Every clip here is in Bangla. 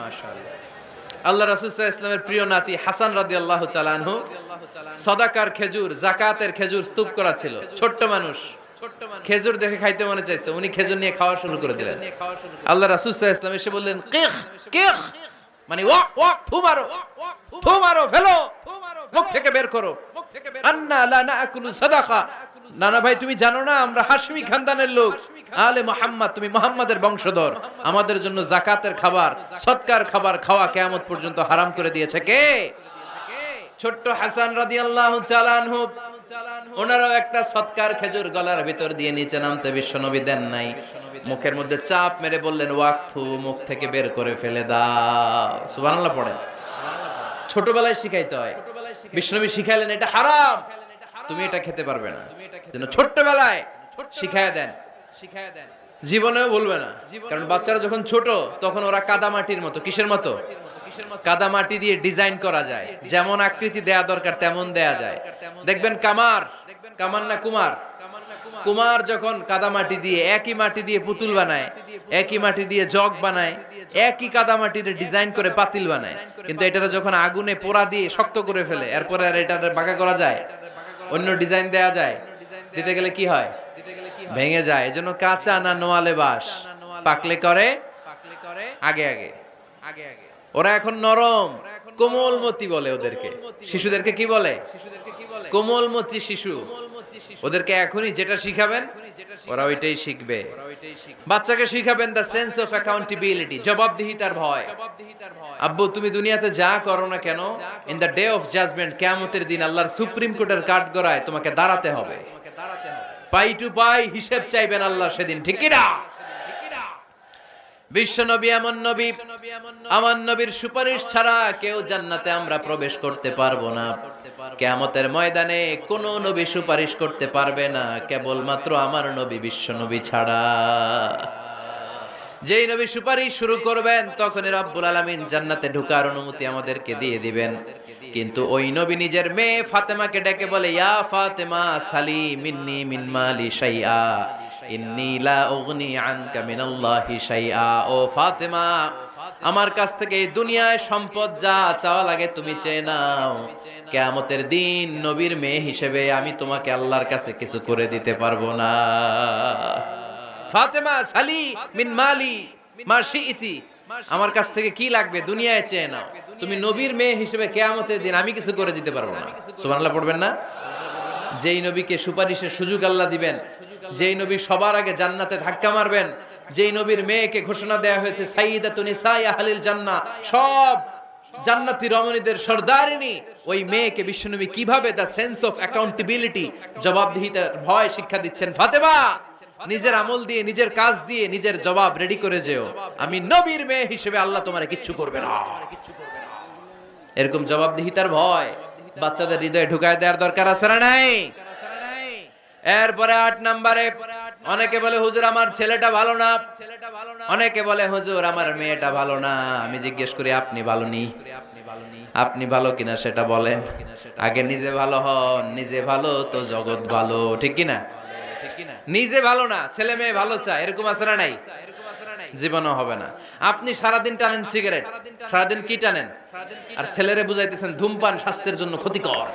মাশাআল্লাহ। আল্লাহ রাসূল সাল্লাল্লাহু আলাইহি ওয়াসাল্লামের প্রিয় নাতি হাসান রাদিয়াল্লাহু তাআলা আনহু সাদাকার খেজুর, যাকাতের খেজুর স্তূপ করা ছিল। ছোট্ট মানুষ, খেজুর দেখে খাইতে মনে চাইছে, উনি খেজুর নিয়ে খাওয়া শুরু করে দিলেন। আল্লাহ রাসূল সাল্লাল্লাহু আলাইহি ওয়াসাল্লাম এসে বললেন, কিখ কিখ, মানে ওয়াক ওয়াক, থু মারো, ফেলো, মুখ থেকে বের করো। আন্না লা নাকুলু সাদাকা, নানা ভাই তুমি জানো না আমরা হাশমি খানদানের লোক, আলে মুহাম্মদ, তুমি মুহাম্মাদের বংশধর, আমাদের জন্য যাকাতের খাবার, সদকার খাবার খাওয়া কিয়ামত পর্যন্ত হারাম করে দিয়েছে কে? ছোট্ট হাসান রাদিয়াল্লাহু তাআলা আনহু, ওনারও একটা সদকার খেজুর গলার ভিতর দিয়ে নিচে নামতে বিশ্বনবী দেন নাই। মুখের মধ্যে চাপ মেরে বললেন, ওয়াক্থু, মুখ থেকে বের করে ফেলে দাও। সুবহানাল্লাহ পড়েন। ছোটবেলায় শিখাইতে হয়। বিশ্বনবী শিখাইলেন এটা হারাম, তুমি এটা খেতে পারবে না, যেন ছোট্টবেলায় শিখায় দেন। জীবনেও বলবে না, কারণ বাচ্চারা যখন ছোট তখন ওরা কাদামাটির মতো। কিসের মতো? কাদামাটি দিয়ে ডিজাইন করা যায়, যেমন আকৃতি দেয়া দরকার তেমন দেয়া যায়। দেখবেন কামার না কুমার, কুমার যখন কাদামাটি দিয়ে, একই মাটি দিয়ে পুতুল বানায়, একই মাটি দিয়ে জগ বানায়, একই কাদামাটির ডিজাইন করে পাতিল বানায়, কিন্তু এটা যখন আগুনে পোড়া দিয়ে শক্ত করে ফেলে, এরপরে আর এটা বাঁকা করা যায়, অন্য ডিজাইন দেয়া যায়, দিতে গেলে কি হয়? ভেঙে যায়। এজন্য কাঁচা না নোয়ালে বাস, পাকলে করে আগে আগে। ওরা এখন নরম, কোমলমতি বলে ওদেরকে। শিশুদেরকে কি বলে? কোমলমতি শিশু। ওদেরকে এখনই যেটা শিখাবেন ওরা ওইটাই শিখবে। বাচ্চাকে শিখাবেন দ্য সেন্স অফ অ্যাকাউন্টেবিলিটি, জবাবদিহিতার ভয়। আব্বু তুমি দুনিয়াতে যা করো না কেন, in the day of judgement, কিয়ামতের দিন আল্লাহর সুপ্রিম কোর্টের কাঠগড়ায় তোমাকে দাঁড়াতে হবে। পাই টু পাই হিসেব চাইবেন আল্লাহ সেদিন, ঠিক কি না? বিশ্বনবী এমন নবী, আমার নবীর সুপারিশ ছাড়া কেউ জান্নাতে আমরা প্রবেশ করতে পারবো না। কিয়ামতের ময়দানে কোন নবী সুপারিশ করতে পারবে না, কেবলমাত্র আমার নবী বিশ্বনবী ছাড়া। যেই নবী সুপারিশ শুরু করবেন তখনই রব্বুল আলামিন জান্নাতে ঢোকার অনুমতি আমাদেরকে দিয়ে দিবেন। কিন্তু ওই নবী নিজের মেয়ে ফাতেমাকে ডেকে বলে, ইয়া ফাতেমা সালি মিন্নি মিন মালি শাইআ ইন্নী লা উগনি আনকা মিনাল্লাহি শাইআ। ও ফাতেমা, আমার কাছ থেকে এই দুনিয়ায় সম্পদ যা চাওয়া লাগে তুমি চেয়ে নাও, কিয়ামতের দিন নবীর মেয়ে হিসেবে আমি তোমাকে আল্লাহর কাছে কিছু করে দিতে পারবো না। ফাতেমা সালি মিন মালি মা শিইতি, আমার কাছ থেকে কি লাগবে দুনিয়ায় চেয়ে নাও, তুমি নবীর মেয়ে হিসেবে কিয়ামতের দিন আমি কিছু করে দিতে পারবো না। সুবহানাল্লাহ পড়বেন না? যেই নবীকে সুপারিশের সুযোগ আল্লাহ দিবেন, যেই নবী সবার আগে জান্নাতে ধাক্কা মারবেন, যেই নবীর মেয়েকে ঘোষণা দেয়া হয়েছে সাইয়্যিদাতুন নিসাই আহলিল জান্নাহ, সব জান্নাতি রমণীদের সর্দারিনী, ওই মেয়েকে বিশ্বনবী কিভাবে দ্য সেন্স অফ অ্যাকাউন্টেবিলিটি, জবাবদিহিতার ভয় শিক্ষা দিচ্ছেন। ফাতেমা, নিজের আমল দিয়ে, নিজের কাজ দিয়ে নিজের জবাব রেডি করে যেও, আমি নবীর মেয়ে হিসেবে আল্লাহ তোমারে কিচ্ছু করবে না। এরকম জবাবদিহিতার ভয় বাচ্চাদের হৃদয়ে ঢুকায় দেওয়ার দরকার আছে না নাই? এরপরে 8 নম্বরে, অনেকে বলে হুজুর আমার ছেলেটা ভালো না, অনেকে বলে হুজুর আমার মেয়েটা ভালো না। আমি জিজ্ঞেস করি আপনি ভালো নি? আপনি ভালো কিনা সেটা বলেন। আগে নিজে ভালো হন, নিজে ভালো তো জগৎ ভালো, ঠিক কিনা? নিজে ভালো না, ছেলে মেয়ে ভালো চায়, এরকম আছে না নাই? জীবনও হবে না। আপনি সারাদিন টানেন সিগারেট, সারাদিন কি টানেন, আর ছেলেরে বুঝাইতেছেন ধূমপান স্বাস্থ্যের জন্য ক্ষতিকর।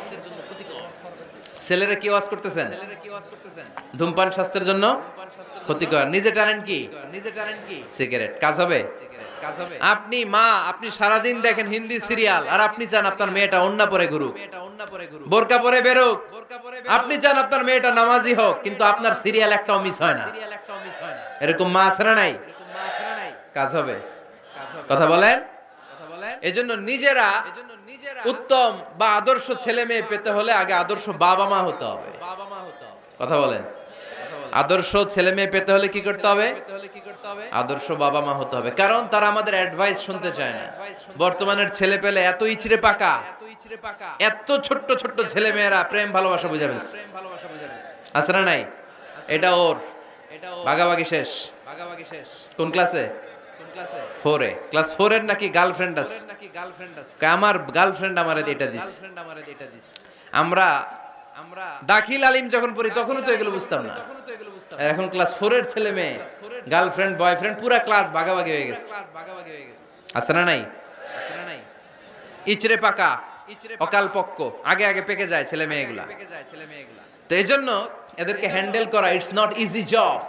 ছেলেরে কি ওয়াজ করতেছেন? ধূমপান স্বাস্থ্যের জন্য ক্ষতিকর। নিজে টানেন কি? সিগারেট। কাজ হবে? আপনি মা, আপনি সারাদিন দেখেন হিন্দি সিরিয়াল, আর আপনি চান আপনার মেয়েটা ওন্না পরে ঘুরুক, বোরকা পরে বেরোক। আপনি চান আপনার মেয়েটা নামাজি হোক, কিন্তু আপনার সিরিয়াল একটাও মিস হয় না। এরকম মা আছে না নাই? কাজ হবে? কথা বলেন। এজন্য নিজেরা উত্তম বা আদর্শ ছেলে মেয়ে পেতে হলে আগে আদর্শ বাবা মা হতে হবে। কথা বলেন। আদর্শ ছেলে মেয়ে পেতে হলে কি করতে হবে? আদর্শ বাবা মা হতে হবে, কারণ তারা আমাদের অ্যাডভাইস শুনতে চায় না। বর্তমানের ছেলে পেলে এত ইচড়ে পাকা, এত ছোট্ট ছোট্ট ছেলে মেয়েরা প্রেম ভালোবাসা বুঝাবে আছে না নাই? এটা ওর ভাগাভাগি শেষ। কোন ক্লাসে? 4 এ। ক্লাস 4 এর নাকি গার্লফ্রেন্ড আছে? আমার গার্লফ্রেন্ড আমারে এটা দিস। আমরা দাখিল আলিম যখন পড়ি তখনও তো এগুলো বুঝতাম না। এখন ক্লাস 4 এর ছেলে মেয়ে গার্লফ্রেন্ড বয়ফ্রেন্ড পুরো ক্লাস ভাগাভাগি হয়ে গেছে। আছে না নাই? ইচড়ে পাকা, অকাল পক্ক, আগে আগে পেকে যায় ছেলে মেয়েগুলা। তো এই জন্য এদেরকে হ্যান্ডেল করা it's not easy job,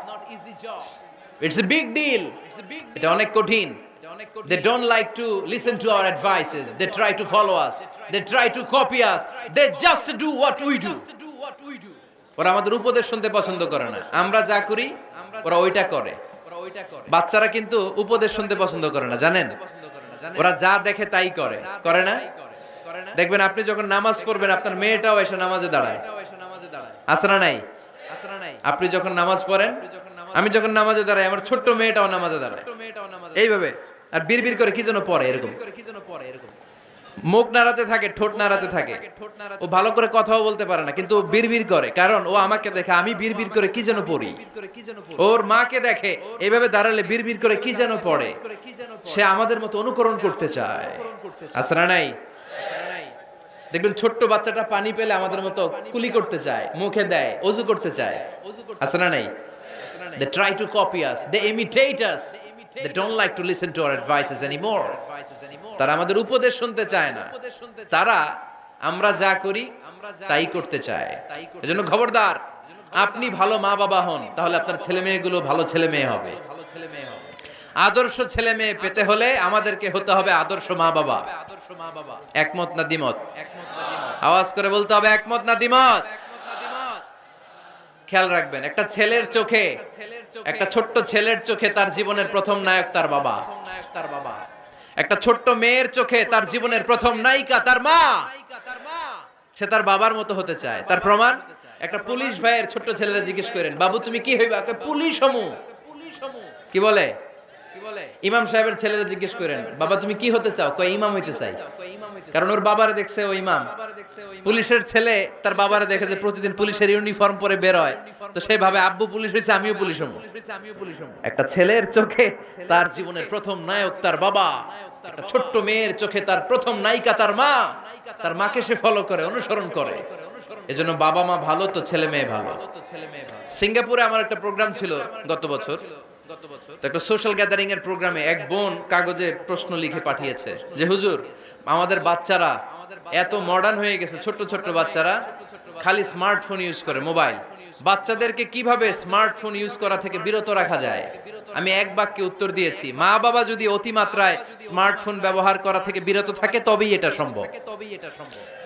it's a big deal. এটা অনেক কঠিন। They don't like to listen to our advices. They try to follow us. They try to copy us. They just do what we do. ওরা আমাদের উপদেশ শুনতে পছন্দ করে না। আমরা যা করি ওরা ওইটা করে। বাচ্চারা কিন্তু উপদেশ শুনতে পছন্দ করে না, জানেন? ওরা যা দেখে তাই করে, করে না? দেখবেন আপনি যখন নামাজ পড়বেন আপনার মেয়েটাও এসে নামাজে দাঁড়ায়, আছে না নাই? আপনি যখন নামাজ পড়েন, আমি যখন নামাজে দাঁড়াই, আমার ছোট্ট মেয়েটাও নামাজে দাঁড়ায় এইভাবে, আর বিড়বিড় করে কি যেন পড়ে, এরকম মুখ নাড়াতে থাকে, ঠোঁট নাড়াতে থাকে। ও ভালো করে কথাও বলতে পারে না, কিন্তু বিড়বিড় করে, কারণ ও আমাকে দেখে আমি বিড়বিড় করে কি যেন পড়ি। ওর মাকে দেখে এইভাবে দাঁড়ালে বিড়বিড় করে কি যেন পড়ে। সে আমাদের মতো অনুকরণ করতে চায়, আছে না নাই? দেখবেন ছোট্ট বাচ্চাটা পানি পেলে আমাদের মতো কুলি করতে চায়, মুখে দেয়, ওযু করতে চায়, আছে না নাই? They try to copy us, they imitate us, they don't like to listen to our advices anymore. তারা আমাদের উপদেশ শুনতে চায় না, তারা আমরা যা করি তাই করতে চায়। এজন্য খবরদার, আপনি ভালো মা বাবা হন, তাহলে আপনার ছেলে মেয়েগুলো ভালো ছেলে মেয়ে হবে। আদর্শ ছেলে মেয়ে পেতে হলে আমাদেরকে হতে হবে আদর্শ মা বাবা। একমত না দ্বিমত? আওয়াজ করে বলতে হবে একমত না দ্বিমত। খেয়াল রাখবেন, একটা ছেলের চোখে, একটা ছোট্ট ছেলের চোখে তার জীবনের প্রথম নায়ক তার বাবা। একটা ছোট্ট মেয়ের চোখে তার জীবনের প্রথম নায়িকা তার মা। সে তার বাবার মতো হতে চায়। তার প্রমাণ, একটা পুলিশ ভাইয়ের ছোট্ট ছেলেরা জিজ্ঞেস করেন, বাবু তুমি কি হইবা? পুলিশ হমু। কি বলে? ইমাম সাহেবের ছেলেরা জিজ্ঞেস করেন, বাবা তুমি কি হতে চাও? কয় ইমাম হইতে চাই। কারণ ওর বাবারে দেখছে ও ইমাম। পুলিশের ছেলে তার বাবারে দেখে যে প্রতিদিন পুলিশের ইউনিফর্ম পরে বের হয়, তো সে ভাবে আব্বু পুলিশ হয়েছে, আমিও পুলিশ হবো। একটা ছেলের চোখে তার জীবনের প্রথম নায়ক তার বাবা, একটা ছোট্ট মেয়ের চোখে তার প্রথম নায়িকা তার মা। তার মাকে সে ফলো করে, অনুসরণ করে। এজন্য বাবা মা ভালো তো ছেলে মেয়ে ভালো। সিঙ্গাপুরে আমার একটা প্রোগ্রাম ছিল গত বছর। একটা সোশ্যাল গ্যাদারিং এর প্রোগ্রামে এক বোন কাগজে প্রশ্ন লিখে পাঠিয়েছে যে হুজুর, আমাদের বাচ্চারা এত মডার্ন হয়ে গেছে, ছোট্ট ছোট্ট বাচ্চারা খালি স্মার্টফোন ইউজ করে, মোবাইল। বাচ্চাদেরকে কিভাবে স্মার্টফোন ইউজ করা থেকে বিরত রাখা যায়? আমি এক বাক্যে উত্তর দিয়েছি, মা বাবা যদি অতিমাত্রায় স্মার্টফোন ব্যবহার করা থেকে বিরত থাকে তবেই এটা সম্ভব।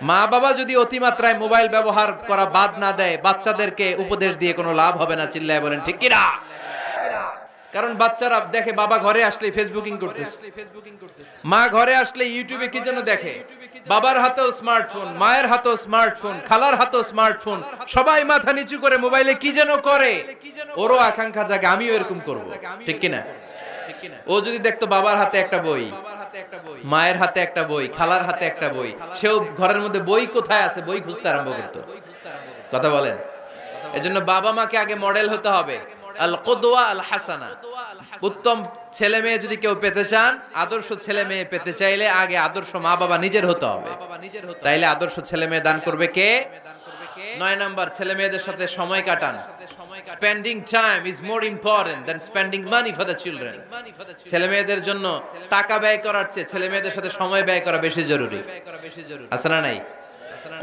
মা বাবা যদি অতিমাত্রায় মোবাইল ব্যবহার করা বাদ না দেয়, বাচ্চাদেরকে উপদেশ দিয়ে কোনো লাভ হবে না। চিল্লায় বলেন ঠিক কিনা? কারণ বাচ্চারা দেখে বাবা ঘরে আসলে ফেসবুকিং করতেছে, মা ঘরে আসলে ইউটিউবে কি যেন দেখে, বাবার হাতেও স্মার্টফোন, মায়ের হাতেও স্মার্টফোন, খালার হাতেও স্মার্টফোন, সবাই মাথা নিচু করে মোবাইলে কি যেন করে। ওরও আকাঙ্ক্ষা জাগে আমিও এরকম করব, ঠিক কিনা? ও যদি দেখতো বাবার হাতে একটা বই, মায়ের হাতে একটা বই, খালার হাতে একটা বই, সেও ঘরের মধ্যে বই কোথায় আছে বই খুঁজতে আরম্ভ করতো। কথা বলেন? এজন্য বাবা মাকে আগে মডেল হতে হবে। আল কুদওয়া আল হাসানা। উত্তম ছেলে মেয়ে যদি কেউ পেতে চান, আদর্শ ছেলে মেয়ে পেতে চাইলে আগে আদর্শ মা বাবা নিজের হতে হবে। তাইলে আদর্শ ছেলে মেয়ে দান করবে কে? 9 নাম্বার, ছেলে মেয়েদের সাথে সময় কাটান। Spending time is more important than spending money for the children. ছেলে মেয়েদের জন্য টাকা ব্যয় করার চেয়ে ছেলে মেয়েদের সাথে সময় ব্যয় করা বেশি জরুরি। আছে না নাই?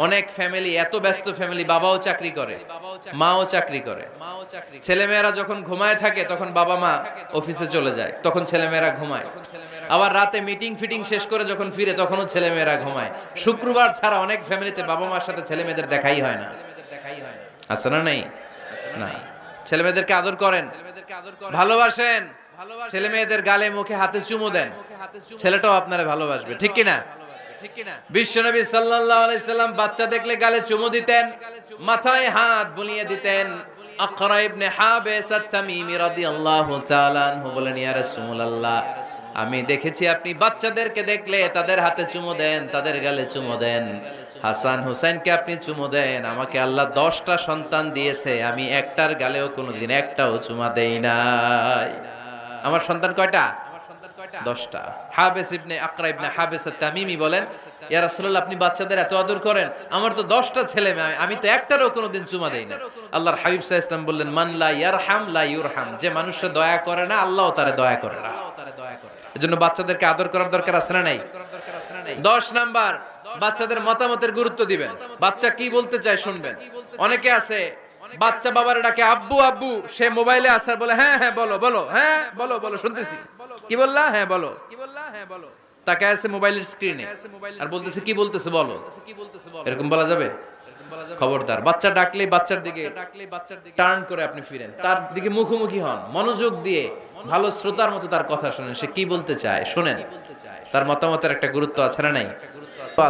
অনেক ফ্যামিলি, এত ব্যস্ত ফ্যামিলি, বাবাও চাকরি করে, মাও চাকরি করে। ছেলেমেয়েরা যখন ঘুমায় থাকে তখন বাবা মা অফিসে চলে যায়, তখন ছেলেমেয়েরা ঘুমায়। আবার রাতে মিটিং ফিটিং শেষ করে যখন ফিরে তখনও ছেলেমেয়েরা ঘুমায়। শুক্রবার ছাড়া অনেক ফ্যামিলিতে বাবা মার সাথে ছেলে মেয়েদের দেখাই হয় না। আছে না নাই? না। ছেলে মেয়েদেরকে আদর করেন, ভালোবাসেন, ছেলে মেয়েদের গালে মুখে হাতে চুমু দেন, ছেলেটাও আপনারা ভালোবাসবে, ঠিক কিনা? বিশ্বনবী সাল্লাল্লাহু আলাইহি সাল্লাম বাচ্চা দেখলে গালে চুমু দিতেন, মাথায় হাত বুলিয়ে দিতেন। আকরা ইবনে হাবিস আত-তামিমি রাদিয়াল্লাহু তাআলা আনহু বলেন, ইয়া রাসূলুল্লাহ, আমি দেখেছি আপনি বাচ্চাদেরকে দেখলে তাদের হাতে চুমু দেন, তাদের গালে চুমু দেন। হাসান হুসাইনকে আপনি চুমু দেন। আমাকে আল্লাহ 10টা সন্তান দিয়েছে, আমি একটার গালেও কোনোদিন একটাও চুমা দেই নাই। আমার সন্তান কয়টা? 10টা। হাবিস ইবনে আকরা ইবনে হাবিস আত-তামিমি বলেন, ইয়া রাসূলুল্লাহ, আপনি বাচ্চাদের এত আদর করেন, আমার তো 10টা ছেলে মেয়ে, আমি তো একটারও কোনোদিন চুমা দেই না। আল্লাহর হাবিব সাল্লাল্লাহু আলাইহি ওয়াসাল্লাম বললেন, মান লা ইয়ারহাম লা ইউরহাম। যে মানুষে দয়া করে না, আল্লাহও তারে দয়া করে না। এজন্য বাচ্চাদেরকে আদর করার দরকার আছে না নাই? 10 নাম্বার, বাচ্চাদের মতামতের গুরুত্ব দিবেন। বাচ্চা কি বলতে চায় শুনবেন। অনেকে আছে বাচ্চা বাবার ডাকে আব্বু আব্বু, সে মোবাইলে আসার বলে হ্যাঁ হ্যাঁ বলো বলো, হ্যাঁ বলো বলো শুনতেছি, কি বললা, হ্যাঁ বলো, তাকে আছে মোবাইলের স্ক্রিনে আর বলতেছে কি বলতেছে বলো, এরকম বলা যাবে? খবরদার, বাচ্চা ডাকলেই বাচ্চার দিকে টার্ন করে আপনি ফিরেন, তার দিকে মুখোমুখি হন, মনোযোগ দিয়ে ভালো শ্রোতার মতো তার কথা শুনেন, সে কি বলতে চায় শুনেন। তার মতামতের একটা গুরুত্ব আছে না নাই?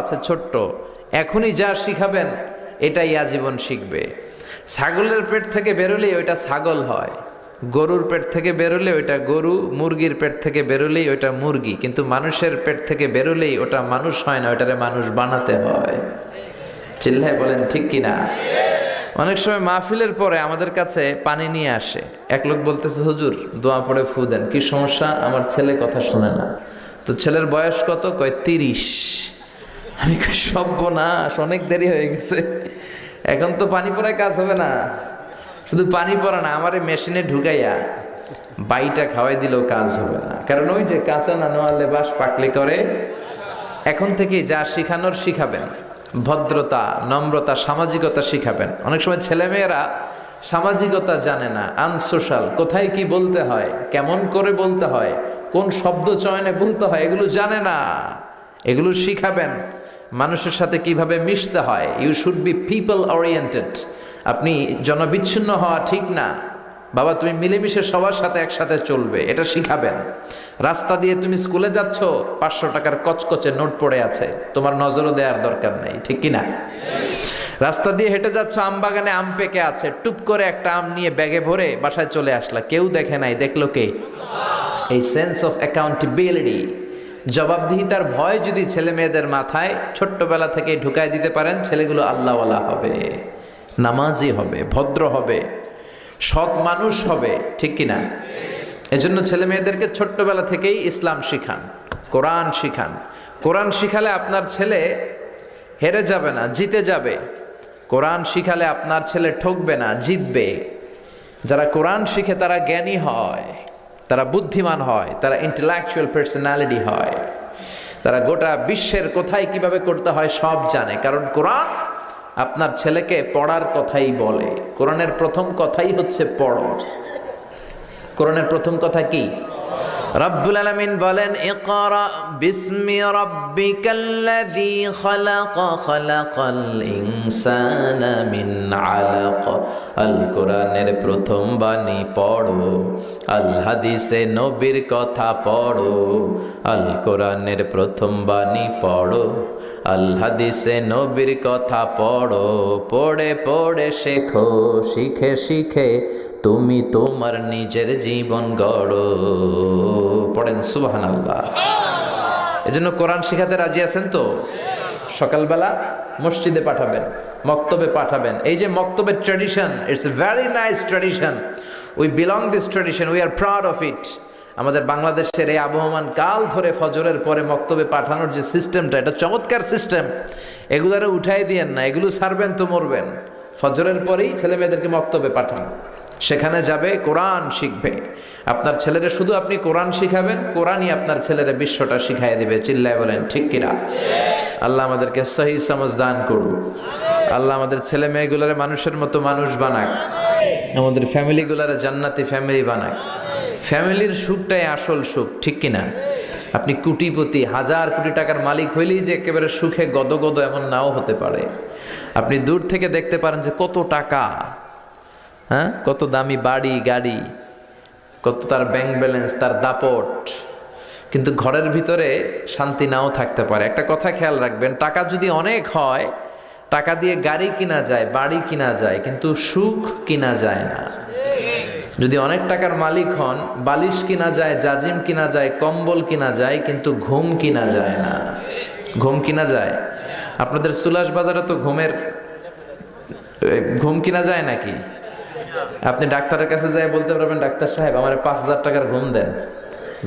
আছে ছোট্ট, এখনই যা শিখাবেন এটাই আজীবন শিখবে। ছাগলের পেট থেকে বেরোলেই ওইটা ছাগল হয়, গরুর পেট থেকে বেরোলে ওইটা গরু, মুরগির পেট থেকে বেরোলেই ওইটা মুরগি, কিন্তু মানুষের পেট থেকে বেরোলেই ওটা মানুষ হয় না, ওইটারে মানুষ বানাতে হয়। চিল্লায় বলেন ঠিক কিনা? অনেক সময় মাহফিলের পরে আমাদের কাছে পানি নিয়ে আসে, এক লোক বলতেছে হুজুর দোয়া পড়ে ফু দেন, কি সমস্যা? আমার ছেলে কথা শোনে না। তো ছেলের বয়স কত? কয় 30। আমি কই সর্বনাশ, অনেক দেরি হয়ে গেছে, এখন তো পানি পড়ায় কাজ হবে না। শুধু পানি পড়া না, আমারে মেশিনে ঢুকাইয়া বাইটা খাওয়াই দিলেও কাজ হবে না, কারণ ওই যে কাঁচা না নোয়ালে বাস পাকলে করে। এখন থেকেই যা শিখানোর শিখাবেন, ভদ্রতা, নম্রতা, সামাজিকতা শিখাবেন। অনেক সময় ছেলেমেয়েরা সামাজিকতা জানে না, আনসোশাল, কোথায় কি বলতে হয়, কেমন করে বলতে হয়, কোন শব্দ চয়নে বলতে হয়, এগুলো জানে না। এগুলো শিখাবেন, মানুষের সাথে কিভাবে মিশতে হয়। You should be people oriented. আপনি জনবিচ্ছিন্ন হওয়া ঠিক না বাবা, তুমি মিলেমিশে সবার সাথে একসাথে চলবে, এটা শিখাবেন। রাস্তা দিয়ে তুমি স্কুলে যাচ্ছ, 500 টাকার কচকচে নোট পড়ে আছে, তোমার নজরও দেওয়ার দরকার নেই, ঠিক কিনা? রাস্তা দিয়ে হেঁটে যাচ্ছ, আম বাগানে আম পেকে আছে, টুপ করে একটা আম নিয়ে ব্যাগে ভরে বাসায় চলে আসলা, কেউ দেখে নাই, দেখলো কে? এই সেন্স অফ অ্যাকাউন্টেবিলিটি, জবাবদিহিতার ভয় যদি ছেলে মেয়েদের মাথায় ছোট্টবেলা থেকে ঢুকায় দিতে পারেন, ছেলেগুলো আল্লাহওয়ালা হবে, নামাজি হবে, ভদ্র হবে, সৎ মানুষ হবে, ঠিক কিনা? এজন্য ছেলে মেয়েদেরকে ছোট্টবেলা থেকেই ইসলাম শিখান, কোরআন শিখান। কোরআন শিখালে আপনার ছেলে হেরে যাবে না, জিতে যাবে। কোরআন শিখালে আপনার ছেলে ঠকবে না, জিতবে। যারা কোরআন শিখে তারা জ্ঞানী হয়, তারা বুদ্ধিমান হয়, তারা ইন্টেলেকচুয়াল পার্সোনালিটি হয়, তারা গোটা বিশ্বের কোথায় কিভাবে করতে হয় সব জানে, কারণ কোরআন আপনার ছেলেকে পড়ার কথাই বলে। কোরআনের প্রথম কথাই হচ্ছে পড়ো। কোরআনের প্রথম কথা কি? রব্বুল আলামিন বলেন ইকরা বিসমি রাব্বিকাল্লাযী খালাক খালাকাল ইনসানা মিন আলাক। আল কোরআনের প্রথম বাণী পড়ো, আল হাদিসে নবীর কথা পড়ো। আল কোরআনের প্রথম বাণী পড়ো, আল হাদিসে নবীর কথা পড়ো। পড়ে পড়ে শেখো, শিখে শিখে তুমি তোমার নিজের জীবন গড়ো। পড়েন সুবহানাল্লাহ। এজন্য কোরআন শিখাতে রাজি আছেন তো? সকালবেলা মসজিদে পাঠাবেন, মক্তবে পাঠাবেন। এই যে মক্তবের tradition, it's a very nice tradition. We belong this tradition, we are proud of it. আমাদের বাংলাদেশের এই আবহমান কাল ধরে ফজরের পরে মক্তবে পাঠানোর যে সিস্টেমটা, এটা চমৎকার সিস্টেম। এগুলারে উঠাই দিয়েন না, এগুলো ছাড়বেন তো মরবেন। ফজরের পরেই ছেলে মেয়েদেরকে মক্তবে পাঠান, সেখানে যাবে, কোরআন শিখবে। আপনার ছেলেরা শুধু আপনি কোরআন শিখাবেন, কোরআনই আপনার ছেলেরা বিশ্বটা শিখাই দিবে। চিল্লায় বলেন ঠিক কিনা? আল্লাহ আমাদেরকে সহি সমঝ দান করুন। আল্লাহ আমাদের ছেলে মেয়েগুলারে মানুষের মতো মানুষ বানাক, আমাদের ফ্যামিলিগুলারে জান্নাতি ফ্যামিলি বানাক। ফ্যামিলির সুখটাই আসল সুখ, ঠিক কিনা? আপনি কোটিপতি, 1000 কোটি টাকার মালিক হইলেই যে একেবারে সুখে গদগদ এমন নাও হতে পারে। আপনি দূর থেকে দেখতে পারেন যে কত টাকা, হ্যাঁ, কত দামি বাড়ি গাড়ি, কত তার ব্যাংক ব্যালেন্স, তার দাপট, কিন্তু ঘরের ভিতরে শান্তি নাও থাকতে পারে। একটা কথা খেয়াল রাখবেন, টাকা যদি অনেক হয়, টাকা দিয়ে গাড়ি কিনা যায়, বাড়ি কিনা যায়, কিন্তু সুখ কিনা যায় না। যদি অনেক টাকার মালিক হন, বালিশ কিনা যায়, জাজিম কিনা যায়, কম্বল কিনা যায়, কিন্তু ঘুম কিনা যায় না। ঘুম কিনা যায়? আপনাদের সুলাস বাজারে তো ঘুম কিনা যায় নাকি? আপনি ডাক্তারের কাছে যাই বলতে পারবেন, ডাক্তার সাহেব আমার 5000 টাকার ঘুম দেন।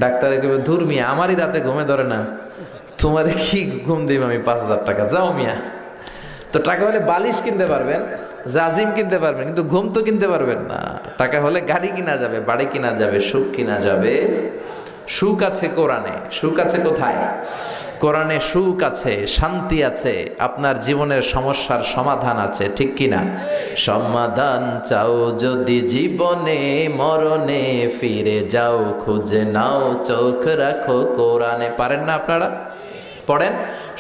ডাক্তার ধুর মিয়া, আমারই রাতে ঘুমে ধরে না, তোমারে কি ঘুম দিব আমি 5000 টাকা, যাও মিয়া। তো টাকা হলে বালিশ কিনতে পারবেন, জাজিম কিনতে পারবেন, কিন্তু ঘুম তো কিনতে পারবেন না। টাকা হলে গাড়ি কিনা যাবে, বাড়ি কিনা যাবে, সুখ কিনা যাবে, সুখ আছে কোরআনে। সুখ আছে কোথায়? কোরআনে সুখ আছে, শান্তি আছে, আপনার জীবনের সমস্যার সমাধান আছে, ঠিক কিনা? সমাধান চাও যদি জীবনে, মরণে ফিরে যাও, খুঁজে নাও, চোখ রাখো কোরআনে। পারেন না আপনারা? পড়েন,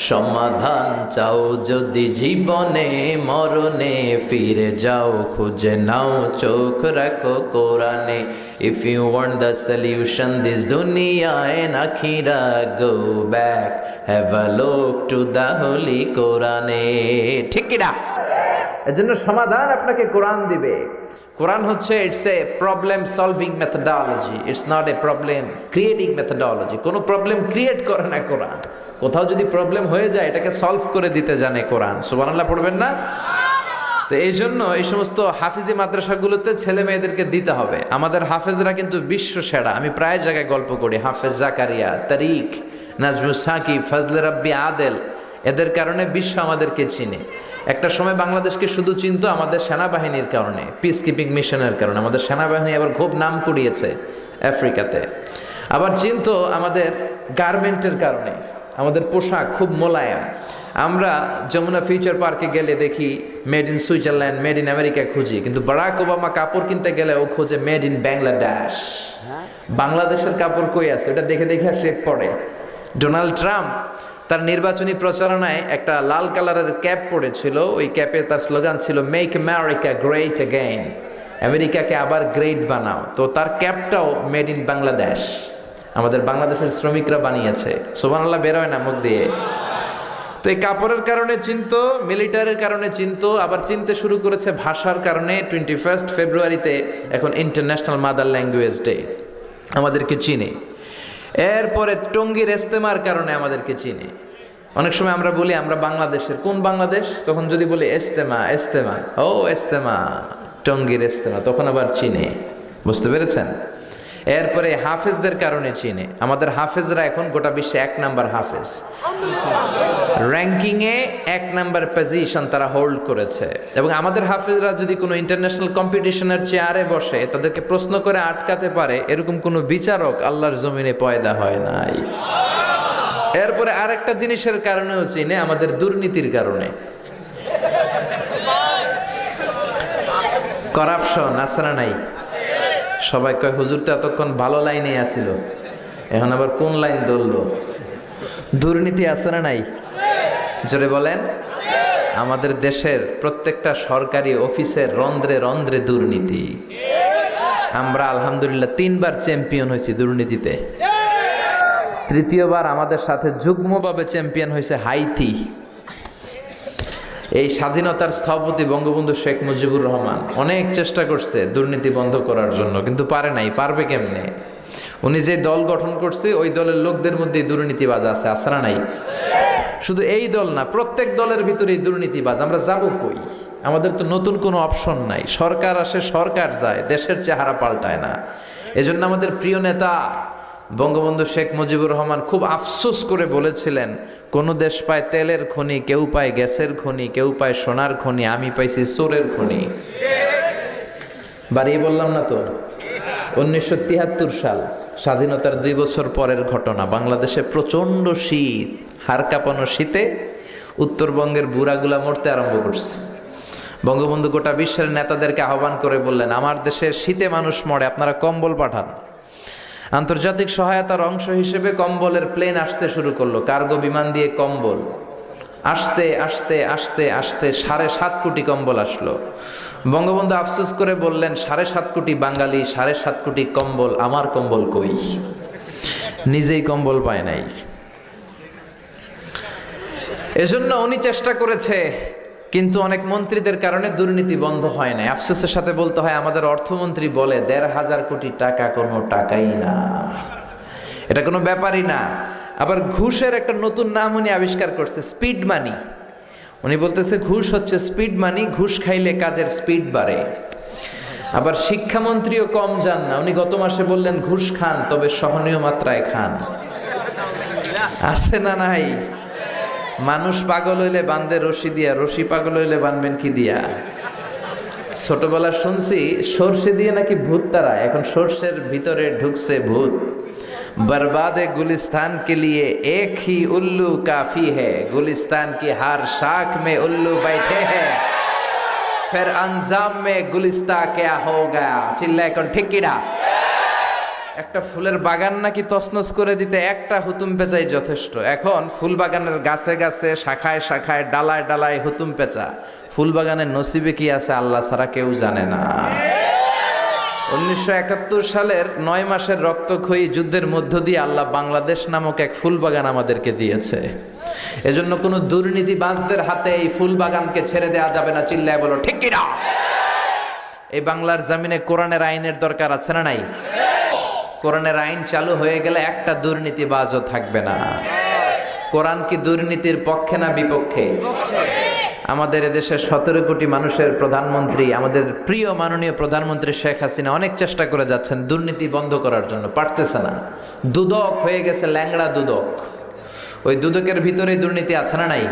সমাধান চাও যদি জীবনে, মরণে ফিরে যাও, খুঁজে নাও, চোখ রাখো কোরআনে। If you want the solution this dunya and akhira, go back, have a look to the holy কোরআনে। ঠিক কি না? এজন্য সমাধান আপনাকে কোরআন দিবে। কোরআন হচ্ছে it's a problem solving methodology, it's not a problem creating methodology. কোনো প্রবলেম ক্রিয়েট করে না কোরআন। কোথাও যদি প্রবলেম হয়ে যায় এটাকে সলভ করে দিতে জানে কোরআন। সুবহানাল্লাহ পড়বেন না? তো এই জন্য এই সমস্ত হাফিজি মাদ্রাসাগুলোতে ছেলে মেয়েদেরকে দিতে হবে। আমাদের হাফেজরা কিন্তু বিশ্ব সেরা। আমি প্রায় জায়গায় গল্প করি, হাফেজ জাকারিয়া, তারিক, নাজমুস সাকিব, ফজলে রাব্বি আদেল, এদের কারণে বিশ্ব আমাদেরকে চিনে। একটা সময় বাংলাদেশকে শুধু চিনতো আমাদের সেনাবাহিনীর কারণে, পিস কিপিং মিশনের কারণে। আমাদের সেনাবাহিনী আবার খুব নাম কুড়িয়েছে আফ্রিকাতে। আবার চিনতো আমাদের গার্মেন্টের কারণে, আমাদের পোশাক খুব মোলায়েম। আমরা যমুনা ফিউচার পার্কে গেলে দেখি made in Switzerland, made in America খুঁজি, কিন্তু বারাক ওবামা কাপড় কিনতে গেলে ও খোঁজে মেড ইন বাংলাদেশ। বাংলাদেশের কাপড় কই আছে ওটা দেখে দেখে সে পড়ে। ডোনাল্ড ট্রাম্প তার নির্বাচনী প্রচারণায় একটা লাল কালারের ক্যাপ পরেছিল। ওই ক্যাপে তার স্লোগান ছিল মেক আমেরিকা গ্রেট অ্যাগেইন, আমেরিকাকে আবার গ্রেট বানাও। তো তার ক্যাপটাও মেড ইন বাংলাদেশ, আমাদের বাংলাদেশের শ্রমিকরা বানিয়েছে। সুবহানাল্লাহ বেরোয় না মুখ দিয়ে। তো এই কাপড়ের কারণে চিনতো, মিলিটারির কারণে চিনতো, আবার চিনতে শুরু করেছে ভাষার কারণে। 21 ফেব্রুয়ারিতে এখন ইন্টারন্যাশনাল মাদার ল্যাঙ্গুয়েজ ডে, আমাদেরকে চিনে। এরপরে টঙ্গীর ইজতেমার কারণে আমাদেরকে চিনে। অনেক সময় আমরা বলি আমরা বাংলাদেশের, কোন বাংলাদেশ? তখন যদি বলি ইজতেমা, ইজতেমা, ও ইজতেমা, টঙ্গীর ইজতেমা, তখন আবার চিনে। বুঝতে পেরেছেন? এরপরে হাফেজদের কারণে চিনে। আমাদের হাফেজরা এখন গোটা বিশ্বে 1 নাম্বার হাফেজ, র্যাঙ্কিংয়ে 1 নাম্বার পজিশন তারা হোল্ড করেছে। এবং আমাদের হাফেজরা যদি কোনো ইন্টারন্যাশনাল কম্পিটিশনের চেয়ারে বসে, তাদেরকে প্রশ্ন করে আটকাতে পারে, এরকম কোনো বিচারক আল্লাহর জমিনে পয়দা হয় নাই। এরপরে আরেকটা জিনিসের কারণেও চিনে, আমাদের দুর্নীতির কারণে। করাপশন আছে না নাই? সবাই কয় হুজুর তো এতক্ষণ ভালো লাইনে আসিল, এখন আবার কোন লাইন ধরলো? দুর্নীতি আছে না নাই? জোরে বলেন। আমাদের দেশের প্রত্যেকটা সরকারি অফিসের রন্ধ্রে রন্ধ্রে দুর্নীতি। আমরা আলহামদুলিল্লাহ 3 বার চ্যাম্পিয়ন হয়েছি দুর্নীতিতে। 3য় বার আমাদের সাথে যুগ্মভাবে চ্যাম্পিয়ন হয়েছে হাইতি। এই স্বাধীনতার স্থপতি বঙ্গবন্ধু শেখ মুজিবুর রহমান অনেক চেষ্টা করছে দুর্নীতি বন্ধ করার জন্য, কিন্তু পারে নাই। পারবে কেমনে? উনি যে দল গঠন করছে ওই দলের লোকদের মধ্যে দুর্নীতিবাজ আছে, আছে না নাই? শুধু এই দল না, প্রত্যেক দলের ভিতরেই দুর্নীতিবাজ। আমরা যাব কই? আমাদের তো নতুন কোনো অপশন নাই। সরকার আসে, সরকার যায়, দেশের চেহারা পাল্টায় না। এজন্য আমাদের প্রিয় নেতা বঙ্গবন্ধু শেখ মুজিবুর রহমান খুব আফসোস করে বলেছিলেন, কোন দেশ পায় তেলের খনি, কেউ পায় গ্যাসের খনি, কেউ পায় সোনার খনি, আমি পাইছি চোরের খনি। বাড়িয়ে বললাম না তো? 1973 সাল, স্বাধীনতার 2 বছর পরের ঘটনা। বাংলাদেশে প্রচণ্ড শীত, হাড় কাঁপানো শীতে উত্তরবঙ্গের বুড়াগুলা মরতে আরম্ভ করছে। বঙ্গবন্ধু গোটা বিশ্বের নেতাদেরকে আহ্বান করে বললেন, আমার দেশের শীতে মানুষ মরে, আপনারা কম্বল পাঠান। আন্তর্জাতিক সহায়তার অংশ হিসেবে কম্বলের প্লেন আসতে শুরু করলো, কার্গো বিমান দিয়ে কম্বল আসতে আসতে আসতে আসতে 7.5 কোটি কম্বল আসলো। বঙ্গবন্ধু আফসোস করে বললেন, 7.5 কোটি বাঙালি, 7.5 কোটি কম্বল, আমার কম্বল কই? নিজেই কম্বল পায় নাই। এজন্য উনি চেষ্টা করেছে, কিন্তু অনেক মন্ত্রীদের কারণে দুর্নীতি বন্ধ হয় না। আফসোসের সাথে বলতে হয়, আমাদের অর্থমন্ত্রী বলে 1,500 কোটি টাকা কোনো টাকাই না, এটা কোনো ব্যাপারই না। আবার ঘুষের একটা নতুন নাম উনি আবিষ্কার করছে, স্পিড মানি। উনি বলতেছে ঘুষ হচ্ছে স্পিড মানি, ঘুষ খাইলে কাজের স্পিড বাড়ে। আবার শিক্ষামন্ত্রীও কম যান না, উনি গত মাসে বললেন ঘুষ খান, তবে সহনীয় মাত্রায় খান। আছে না নাই? মানুষ পাগল হইলে বান্ধে রশি দিয়া, রশি পাগল হইলে বানবেন কি দিয়া? ছোটবেলা শুনছি সর্ষে দিয়ে নাকি ভূত তারা, এখন সর্ষের ভিতরে ঢুকছে ভূত। बर्बाद गुलिस्तान के लिए एक ही उल्लू काफी है, गुलिस्तान की हर शाख में उल्लू बैठे हैं, फिर अंजाम में गुलिस्ता क्या होगा। চিল্লায় কোন ঠিক কিনা? একটা ফুলের বাগান নাকি তছনছ করে দিতে একটা হুতুম পেঁচাই যথেষ্ট। এখন ফুল বাগানের গাছে গাছে শাখায় শাখায় ডালায় ডালায় হুতুম পেঁচা, ফুল বাগানের নসিবে কি আছে আল্লাহ ছাড়া কেউ জানে না। 1971 সালের 9 মাসের রক্তক্ষয়ী যুদ্ধের মধ্য দিয়ে আল্লাহ বাংলাদেশ নামক এক ফুল বাগান আমাদেরকে দিয়েছে। এজন্য কোনো দুর্নীতিবাজদের হাতে এই ফুল বাগানকে ছেড়ে দেওয়া যাবে না। চিল্লায় বলো ঠিক কিনা? এই বাংলার জমিনে কোরআনের আইনের দরকার আছে না নাই? কোরআনের আইন চালু হয়ে গেলে একটা দুর্নীতিবাজও থাকবে না। কোরআন কি দুর্নীতির পক্ষে না বিপক্ষে? আমাদের এদেশের 17 কোটি মানুষের প্রধানমন্ত্রী, আমাদের প্রিয় মাননীয় প্রধানমন্ত্রী শেখ হাসিনা অনেক চেষ্টা করে যাচ্ছেন দুর্নীতি বন্ধ করার জন্য, পারতেছে না। দুদক হয়ে গেছে ল্যাংড়া দুদক। ওই দুদকের ভিতরে দুর্নীতি আছে না নাই?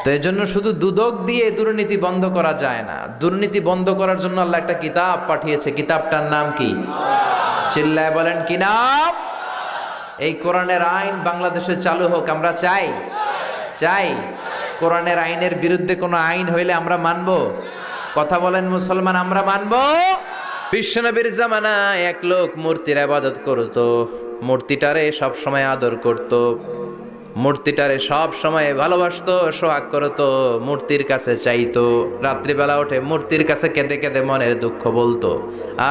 তো এই জন্য শুধু দুদক দিয়ে দুর্নীতি বন্ধ করা যায় না। দুর্নীতি বন্ধ করার জন্য আল্লাহ একটা কিতাব পাঠিয়েছে। কিতাবটার নাম কি? চিল্লায় বলেন কি নাম? এই কোরআনের আইন বাংলাদেশে চালু হোক আমরা চাই। চাই কোরআনের আইনের বিরুদ্ধে কোনো আইন হইলে আমরা মানব? কথা বলেন মুসলমান, আমরা মানব? বিশ্বনবীর জামানায় এক লোক মূর্তির ইবাদত করত, মূর্তিটারে সব সময় আদর করত, মূর্তিটারে সব সময় ভালোবাসতো, সোহাগ করতো, মূর্তির কাছে চাইতো, রাত্রিবেলা উঠে মূর্তির কাছে কেঁদে কেঁদে মনের দুঃখ বলতো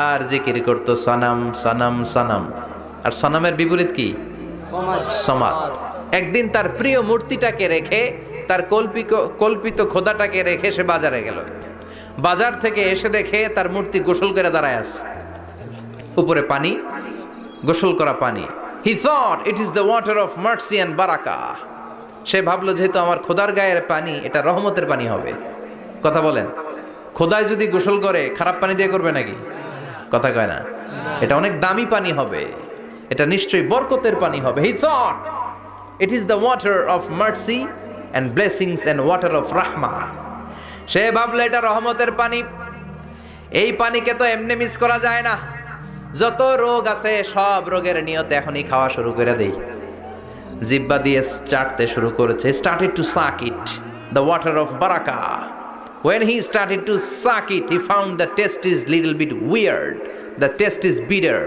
আর জিকির করতো সনম সনম সনম। আর সনমের বিপরীত কি? সমাদ। একদিন তার প্রিয় মূর্তিটাকে রেখে, তার কল্পিত খোদাটাকে রেখে সে বাজারে গেল। বাজার থেকে এসে দেখে তার মূর্তি গোসল করে দাঁড়ায় আছে, উপরে পানি, গোসল করা পানি। He thought it is the water of mercy and barakah. সে ভাবলো যেহেতু আমার খোদার গায়ের পানি, এটা রহমতের পানি হবে। কথা বলেন, খোদায় যদি গোসল করে খারাপ পানি দিয়ে করবে নাকি? কথা কয় না। এটা অনেক দামি পানি হবে, এটা নিশ্চয়ই বরকতের পানি হবে। He thought it is the water of mercy and blessings and water of rahmah. সে ভাবলো এটা রহমতের পানি। এই পানিকে তো এমনি মিস করা যায় না। যত রোগ আছে সব রোগের নিয়তে এখনই খাওয়া শুরু করে দেই। জিহ্বা দিয়ে চাটতে শুরু করেছে। Started to suck it, the water of barakah. When he started to suck it, he found the taste is little bit weird. The taste is bitter.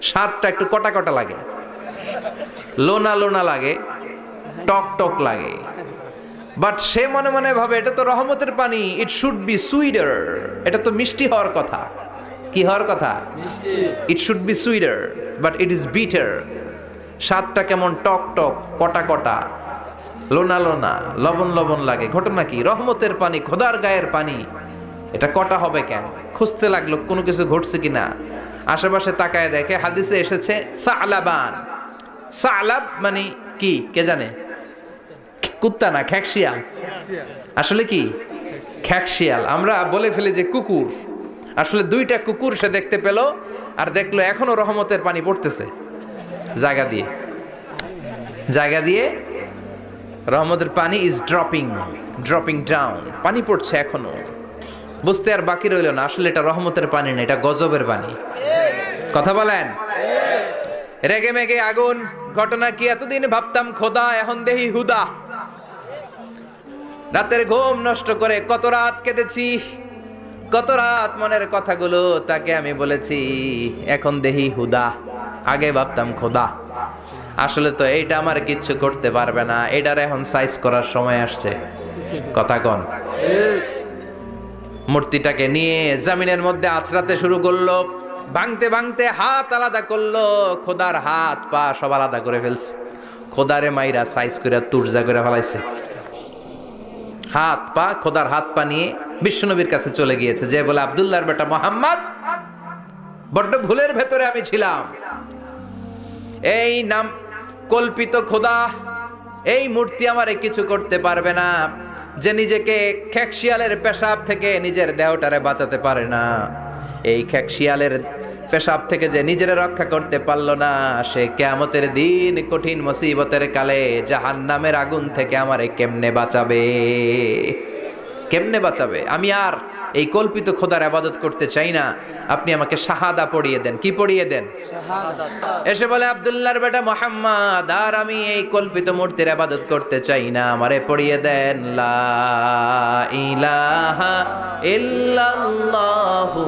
স্বাদটা একটু কটা কটা লাগে, লোনা লোনা লাগে, টক টক লাগে। বাট সে মনে মনে ভাবে এটা তো রহমতের পানি, ইট শুড বি সুইটার। এটা তো মিষ্টি হওয়ার কথা। কি হওয়ার কথা? It should be sweeter, but it is bitter. স্বাদটা কেমন টক টক, কটা কটা, লোনা লোনা, লবণ লবণ লাগে। ঘটনা কি? রহমতের পানি, খোদার গায়ের পানি, এটা কটা হবে কেন? খুঁজতে লাগলো কোনো কিছু ঘটছে কিনা। আশেপাশে তাকায় দেখে হাদিসে এসেছে সালাবান। সালাব মানে কি কে জানে? কুত্তা না, খ্যাকশিয়াল। আসলে কি? খ্যাকশিয়াল। আমরা বলে ফেলি যে কুকুর, আসলে দুইটা কুকুর সে দেখতে পেল, আর দেখলো এখনো রহমতের পানি পড়তেছে জায়গা দিয়ে, জায়গা দিয়ে রহমতের পানি ইজ ড্রপিং ডাউন, পানি পড়ছে এখনো। বুঝতে আর বাকি রইল না আসলে এটা রহমতের পানি না, এটা গজবের পানি। কথা বলেন। রেগে মেগে আগুন। ঘটনা কি? এতদিন ভাবতাম খোদা, এখন দেহি হুদা। রাতের ঘুম নষ্ট করে কত রাত কেঁদেছি, কত রাত মনের কথাগুলো তাকে আমি বলেছি, এখন দেহি হুদা। আগে ভাবতাম খোদা। আসলে তো এইটা আমার কিচ্ছু করতে পারবে না, এটার এখন সাইজ করার সময় আসছে। কথা কন। মূর্তিটাকে নিয়ে জমিনের মধ্যে আছড়াতে শুরু করলো, ভাঙতে ভাঙতে হাত আলাদা করলো, খোদার হাত পা সব আলাদা করে ফেলছে। খোদারে মাইরা সাইজ করে তুরজা করে ফেলাইছে। হাত পা, খোদার হাত পা নিয়ে বিশ্বনবীর কাছে চলে গিয়েছে, যে বলে আব্দুল্লাহর বেটা মোহাম্মদ, বড্ড ভুলের ভেতরে আমি ছিলাম। এই নাম কল্পিত খোদা, এই মূর্তি আমারে কিছু করতে পারবে না। যে নিজেকে খ্যাকশিয়ালের পেশাব থেকে নিজের দেহটারে বাঁচাতে পারে না, এই খ্যাকশিয়ালের পেশাব থেকে যে নিজের রক্ষা করতে পারলো না, সে কিয়ামতের দিন কঠিন মুসিবতের কালে জাহান্নামের আগুন থেকে আমারে কেমনে বাঁচাবে? কেমনে বাঁচাবে? আমি আর এই কল্পিত খোদার ইবাদত করতে চাই না, আপনি আমাকে শাহাদা পড়িয়ে দেন। কি পড়িয়ে দেন? এসে বলে আব্দুল্লাহর বেটা মুহাম্মদ, আর আমি এই কল্পিত মূর্তির ইবাদত করতে চাই না, আমারে পড়িয়ে দেন লা ইলাহা ইল্লাল্লাহু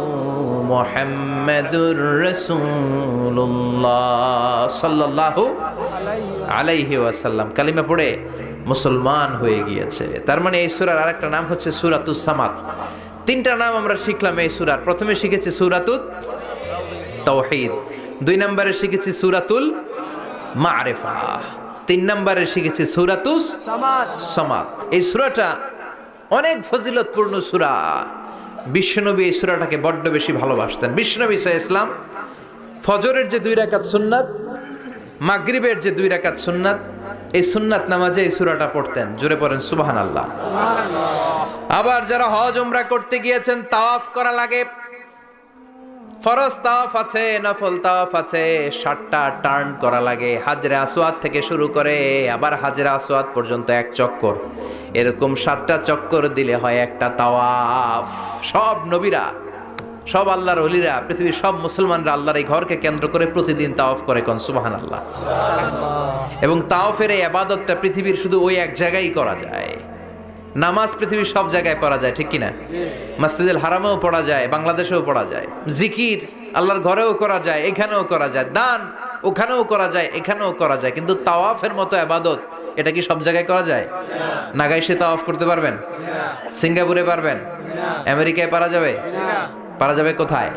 মুহাম্মাদুর রাসূলুল্লাহ সাল্লাল্লাহু আলাইহি ওয়াসাল্লাম। কালিমা পড়ে মুসলমান হয়ে গিয়েছে। তার মানে এই সূরার আরেকটা নাম হচ্ছে সূরাতুস সামাদ। তিনটা নাম আমরা শিখলাম এই সূরার। প্রথমে শিখেছি সূরাতুত তাওহীদ, 2 নম্বরে শিখেছি সূরাতুল মারিফা, 3 নম্বরে শিখেছি সূরাতুস সামাদ। এই সূরাটা অনেক ফজিলতপূর্ণ সূরা। বিশ্বনবী এই সূরাটাকে বড্ড বেশি ভালোবাসতেন। বিশ্বনবী সাল্লাল্লাহু আলাইহি ওয়াসাল্লাম ফজরের যে 2 রাকাত সুন্নাত, মাগরিবের যে 2 রাকাত সুন্নাত, এই সুন্নাত নামাজে এই সূরাটা পড়তেন। জোরে পড়েন সুবহানাল্লাহ। আবার যারা হজ উমরা করতে গিয়েছেন, তাওয়াফ করা লাগে, ফরজ তাওয়াফ আছে, নফল তাওয়াফ আছে, 7টা টার্ন করা লাগে। হাজরে আসওয়াদ থেকে শুরু করে আবার হাজরে আসওয়াদ পর্যন্ত 1 চক্কর, এরকম 7টা চক্কর দিলে হয় একটা তাওয়াফ। সব নবীরা, সব আল্লাহর ওলিরা, পৃথিবীর সব মুসলমানরা আল্লাহর এই ঘরকে কেন্দ্র করে প্রতিদিন তাওয়াফ করে। কোন সুবহানাল্লাহ। এবং তাওয়াফের এই ইবাদতটা পৃথিবীর শুধু ওই এক জায়গায় করা যায়। নামাজ পৃথিবীর সব জায়গায় পড়া যায়, ঠিক কিনা? মসজিদুল হারামেও পড়া যায়, বাংলাদেশেও পড়া যায়। জিকির আল্লাহর ঘরেও করা যায়, এখানেও করা যায়। দান ওখানেও করা যায়, এখানেও করা যায়। কিন্তু তাওয়াফের মতো ইবাদত, এটা কি সব জায়গায় করা যায়? নাগাইশে তাওয়াফ করতে পারবেন? সিঙ্গাপুরে পারবেন? আমেরিকায় পারা যাবে? পারা যাবে কোথায়?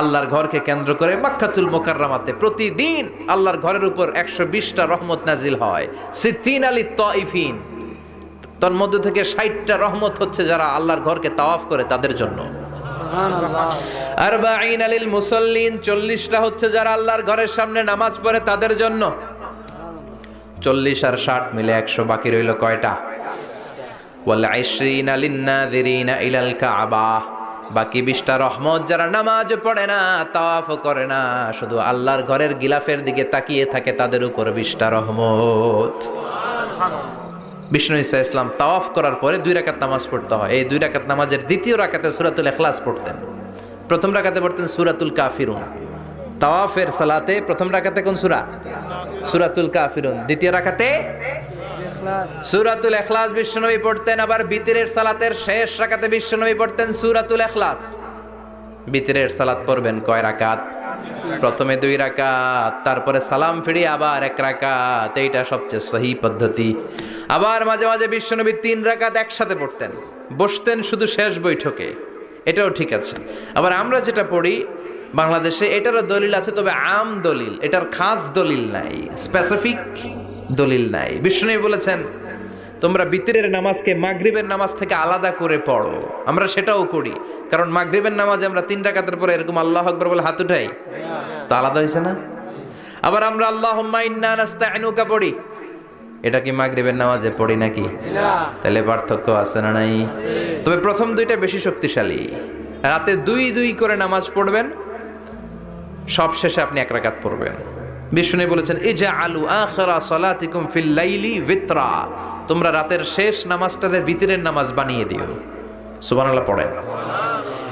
আল্লাহর ঘরকে কেন্দ্র করে মক্কাতুল মুকাররমাতে প্রতিদিন আল্লাহর ঘরের উপর 120টা রহমত নাজিল হয়। সিদ্দিন আলী তাইফিন, তার মধ্যে থেকে 60টা রহমত হচ্ছে যারা আল্লাহর ঘরকে তাওয়াফ করে তাদের জন্য। আরবাঈন আলিল মুসাল্লিন, 40টা হচ্ছে যারা আল্লাহর ঘরের সামনে নামাজ পড়ে তাদের জন্য। 40 আর 60 মিলে 100, বাকি রইল কয়টা? ওয়াল 20 লিন-নাযিরিনা ইলাল কাবা, বাকি 20টা রহমত যারা নামাজ পড়ে না, তাওয়াফ করে না, শুধু আল্লাহর ঘরের গিলাফের দিকে তাকিয়ে থাকে, তাদের উপর 20টা রহমত। বিষ্ণু ঈসা ইসলাম তাওয়াফ করার পরে 2 রাকাত নামাজ পড়তে হয়। এই 2 রাকাত নামাজের দ্বিতীয় রাকাতে সূরাতুল ইখলাস পড়তেন, প্রথম রাকাতে পড়তেন সূরাতুল কাফিরুন। তাওয়াফের সালাতে প্রথম রাকাতে কোন সূরা? সূরাতুল কাফিরুন। দ্বিতীয় রাকাতে সূরাতুল ইখলাস বিশ্বনবী পড়তেন। আবার বিতরের সালাতের শেষ রাকাতে বিশ্বনবী পড়তেন সূরাতুল ইখলাস। বিতরের সালাত পড়বেন কয় রাকাত? প্রথমে 2 রাকাত, তারপরে সালাম ফিরিয়ে আবার 1 রাকাত। এইটা সবচেয়ে সহি পদ্ধতি। আবার মাঝে মাঝে বিশ্বনবী 3 রাকাত একসাথে পড়তেন, বসতেন শুধু শেষ বৈঠকে, এটাও ঠিক আছে। আবার আমরা যেটা পড়ি বাংলাদেশে, এটারও দলিল আছে, তবে আম দলিল, এটার খাস দলিল নাই, স্পেসিফিক দলিল নাই। বিষ্ণু বলেছেন তোমরা বিতরের নামাজকে মাগরিবের নামাজ থেকে আলাদা করে পড়ো। আমরা সেটাও করি, কারণ মাগরিবের নামাজে আমরা 3 রাকাতের পরে এরকম আল্লাহু আকবার বলে হাত উঠাই, তো আলাদা হয়েছে না? আবার আমরা আল্লাহুম্মা ইন্না নাস্তাইনুকা পড়ি, এটা কি মাগরিবের নামাজে পড়ি নাকি? তাহলে পার্থক্য আছে না নাই? তবে প্রথম 2টা বেশি শক্তিশালী। রাতে 2 করে নামাজ পড়বেন, সব শেষে আপনি 1 রাকাত পড়বেন। বিষ্ণু বলেছেন ইজআলু আখিরা সালাতিকুম ফিল লাইলি বিতরা, তোমরা রাতের শেষ নামাজটারে বিতরের নামাজ বানিয়ে দিও। সুবহানাল্লাহ পড়েন।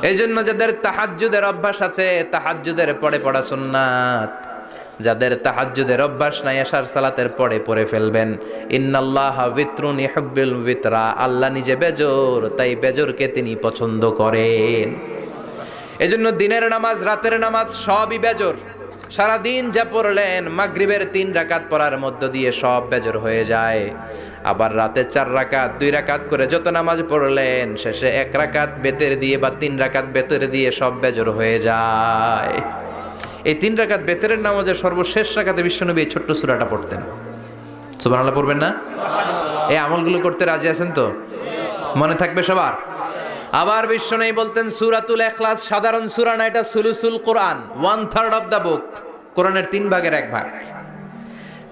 এইজন্য যাদের তাহাজ্জুদের অভ্যাস আছে, তাহাজ্জুদের পড়ে পড়া সুন্নাত। যাদের তাহাজ্জুদের অভ্যাস নাই, এশার সালাতের পড়ে ফেলবেন। ইন্নাল্লাহা বিতরুন ইউহিব্বুল বিতরা, আল্লাহ নিজে বেজোর, তাই বেজোরকে তিনি পছন্দ করেন। এজন্য দিনের নামাজ, রাতের নামাজ সবই বেজোর। সারা দিন যা পড়লেন, মাগরিবের 3 রাকাত পড়ার মধ্য দিয়ে সব বেজোর হয়ে যায়। আবার রাতে 4 রাকাত, 2 রাকাত করে যত নামাজ পড়লেন, শেষে 1 রাকাত বেতের দিয়ে বা 3 রাকাত বেতের দিয়ে সব বেজোর হয়ে যায়। এই 3 রাকাত বেতেরের নামাজের সর্বশেষ রাকাতে বিশ্বনবী এই ছোট্ট সূরাটা পড়তেন। সুবহানাল্লাহ পড়বেন না? এই আমলগুলো করতে রাজি আছেন তো? মনে থাকবে সবার? আবার বিশ্বনবী বলতেন সূরাতুল ইখলাস সাধারণ সূরা না, এটা সুলুসুল কোরআন, 1/3 অফ দ্য বুক। কোরআনের 3 ভাগের 1 ভাগ।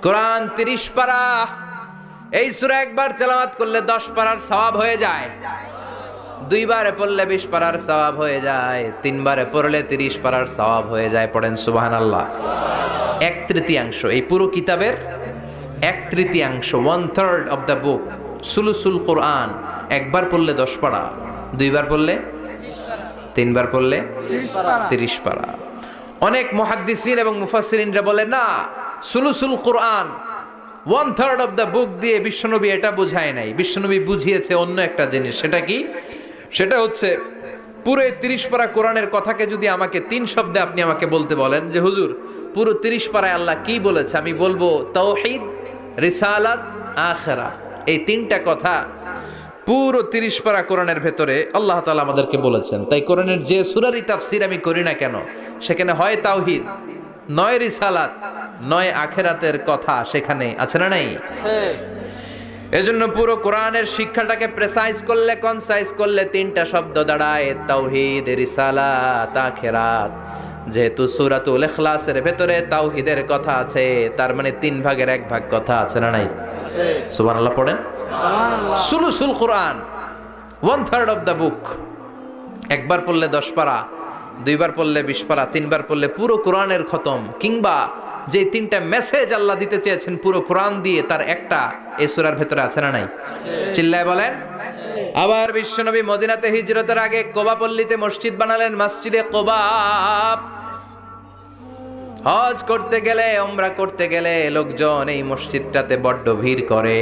কোরআন 30 পারা। এই সূরা একবার তেলাওয়াত করলে 10 পারার সওয়াব হয়ে যায়। 2 বারে পড়লে 20 পারার সওয়াব হয়ে যায়। 3 বারে পড়লে 30 পারার সওয়াব হয়ে যায়। পড়েন সুবহানাল্লাহ। 1/3 এই পুরো কিতাবের 1/3, 1/3 অফ দ্য বুক, সুলুসুল কোরআন। একবার পড়লে 10 পারা, 2 বার পড়লে তিনবার পড়লে 30 পারা। অনেক মুহাদ্দিসিন এবং মুফাসসিরিনরা বলে না, সুলুসুল কোরআন 1/3 অফ দ্য বুক দিয়ে বিশ্বনবী এটা বুঝায় নাই, বিশ্বনবী বুঝিয়েছে অন্য একটা জিনিস। সেটা কি? সেটা হচ্ছে পুরো 30 পারা কোরআনের কথাকে যদি আমাকে 3 শব্দে আপনি আমাকে বলতে বলেন যে হুজুর পুরো 30 পারায় আল্লাহ কি বলেছে, আমি বলবো তাওহীদ, রিসালাত, আখিরাত। এই 3টা কথা পুরো 30 পারা কোরআনের ভেতরে আল্লাহ তাআলা আমাদেরকে বলেছেন। তাই কোরআনের যে সূরারই তাফসীর আমি করি না কেন, সেখানে হয় তাওহীদ, নয় রিসালাত, নয় আখিরাতের কথা সেখানে আছে না নাই? এজন্য পুরো কোরআনের শিক্ষাটাকে প্রেসাইজ করলে, কনসাইজ করলে 3টা শব্দ দাঁড়ায়, তাওহীদ, রিসালাত, আখিরাত। যেহেতু সূরাতুল ইখলাসের ভেতরে তাওহীদের কথা আছে, তার মানে 3 ভাগের 1 ভাগ কথা আছে না নাই? সুবহানাল্লাহ পড়েন। সুলুসুল কোরআন 1/3 অফ দ্য বুক। একবার পড়লে 10 পারা, 2বার পড়লে 20 পারা, 3বার পড়লে পুরো কোরআনের খতম। কিংবা যে 3টা মেসেজ আল্লাহ দিতে চেয়েছেন পুরো কোরআন দিয়ে, তার একটা এই সূরার ভেতরে আছে না নাই? চিল্লায় বলেন। আবার বিশ্বনবী মদিনাতে হিজরতের আগে কোবা পল্লীতে মসজিদ বানালেন, মসজিদে কোবা। হজ করতে গেলে, উমরা করতে গেলে লোকজন এই মসজিদটাতে বড্ড ভিড় করে।